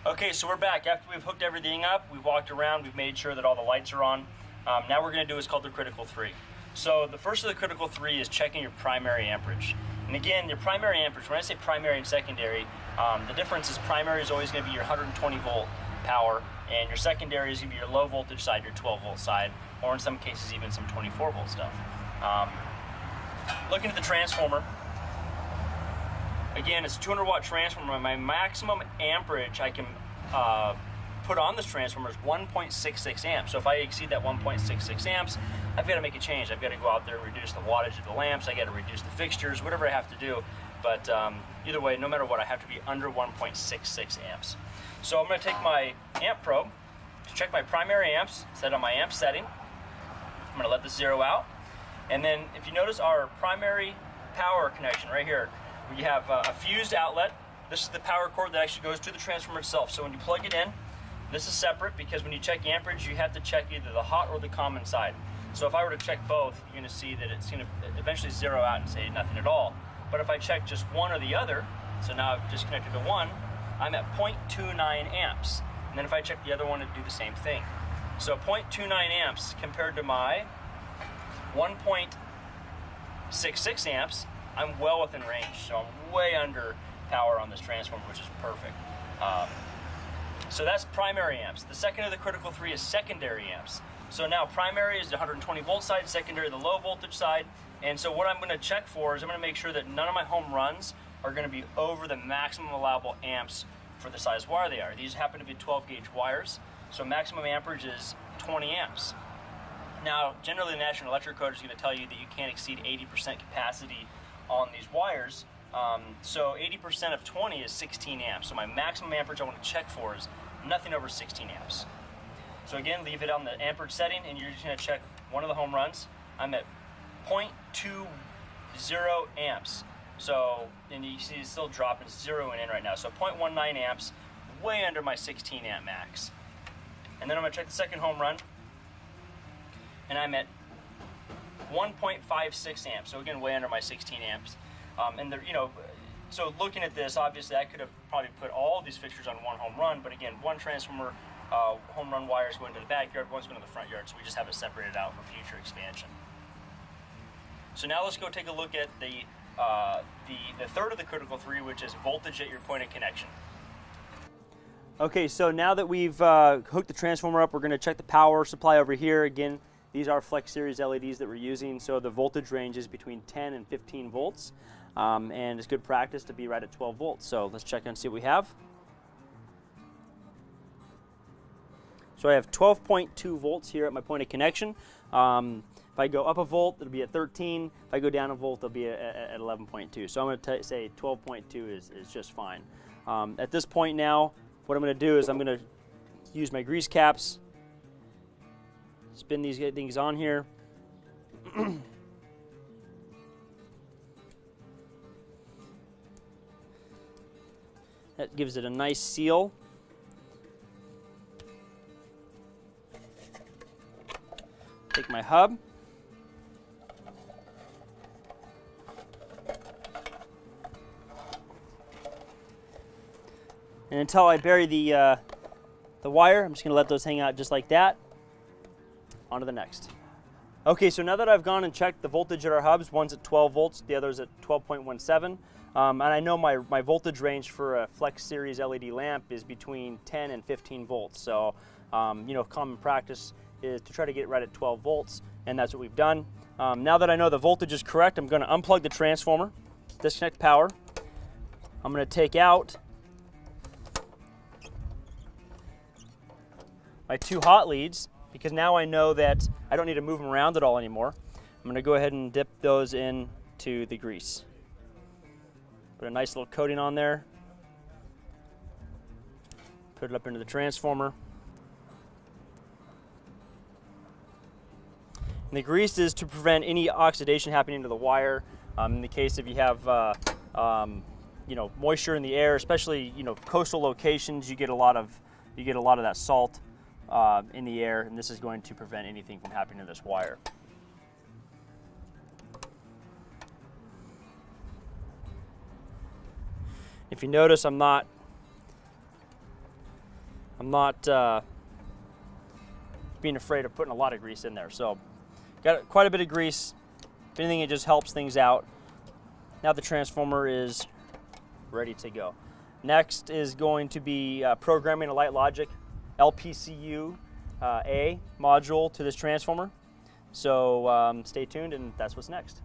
Okay, so we're back. After we've hooked everything up, we've walked around, we've made sure that all the lights are on. Now we're going to do what's called the critical three. So the first of the critical three is checking your primary amperage. And again, your primary amperage, when I say primary and secondary, the difference is primary is always going to be your 120 volt power, and your secondary is going to be your low voltage side, your 12 volt side, or in some cases even some 24 volt stuff. Looking at the transformer, again, it's a 200 watt transformer. My maximum amperage I can put on this transformer is 1.66 amps. So if I exceed that 1.66 amps, I've got to make a change. I've got to go out there and reduce the wattage of the lamps. I got to reduce the fixtures, whatever I have to do. But either way, no matter what, I have to be under 1.66 amps. So I'm going to take my amp probe to check my primary amps, set on my amp setting. I'm going to let this zero out. And then if you notice our primary power connection right here, we have a fused outlet. This is the power cord that actually goes to the transformer itself. So when you plug it in, this is separate because when you check amperage, you have to check either the hot or the common side. So if I were to check both, you're going to see that it's going to eventually zero out and say nothing at all. But if I check just one or the other, so now I've just connected to one, I'm at 0.29 amps. And then if I check the other one, it'd do the same thing. So 0.29 amps compared to my 1.66 amps, I'm well within range. So I'm way under power on this transformer, which is perfect. So that's primary amps. The second of the critical three is secondary amps. So now primary is the 120 volt side, secondary the low voltage side. And so what I'm going to check for is I'm going to make sure that none of my home runs are going to be over the maximum allowable amps for the size wire they are. These happen to be 12 gauge wires. So maximum amperage is 20 amps. Now, generally the National Electric Code is going to tell you that you can't exceed 80% capacity on these wires. So 80% of 20 is 16 amps. So my maximum amperage I want to check for is nothing over 16 amps. So again, leave it on the amperage setting, and you're just going to check one of the home runs. I'm at 0.20 amps. So, and you see it's still dropping, zeroing in right now. So 0.19 amps, way under my 16 amp max. And then I'm going to check the second home run, and I'm at 1.56 amps. So again, way under my 16 amps. And you know, so looking at this, obviously I could have probably put all these fixtures on one home run, but again, one transformer home run wires going to the backyard, one's going to the front yard, so we just have it separated out for future expansion. So now let's go take a look at the third of the critical three, which is voltage at your point of connection. Okay, so now that we've hooked the transformer up, we're going to check the power supply over here. Again, these are Flex Series LEDs that we're using, so the voltage range is between 10 and 15 volts. And it's good practice to be right at 12 volts. So let's check and see what we have. So I have 12.2 volts here at my point of connection. If I go up a volt, it'll be at 13. If I go down a volt, it'll be at 11.2. So I'm going to say 12.2 is just fine. At this point now, what I'm going to do is I'm going to use my grease caps, spin these things on here. That gives it a nice seal. Take my hub. And until I bury the wire, I'm just going to let those hang out just like that. On to the next. Okay, so now that I've gone and checked the voltage at our hubs, one's at 12 volts, the other's at 12.17. And I know my voltage range for a Flex Series LED lamp is between 10 and 15 volts. So, you know, common practice is to try to get it right at 12 volts, and that's what we've done. Now that I know the voltage is correct, I'm going to unplug the transformer, disconnect power. I'm going to take out my two hot leads, because now I know that I don't need to move them around at all anymore. I'm going to go ahead and dip those into the grease. Put a nice little coating on there. Put it up into the transformer. And the grease is to prevent any oxidation happening to the wire. In the case if you have you know, moisture in the air, especially, you know, coastal locations, you get a lot of that salt in the air, and this is going to prevent anything from happening to this wire. If you notice, I'm not I'm not being afraid of putting a lot of grease in there. So got quite a bit of grease. If anything, it just helps things out. Now the transformer is ready to go. Next is going to be programming a Light Logic LPCU A module to this transformer. So stay tuned, and that's what's next.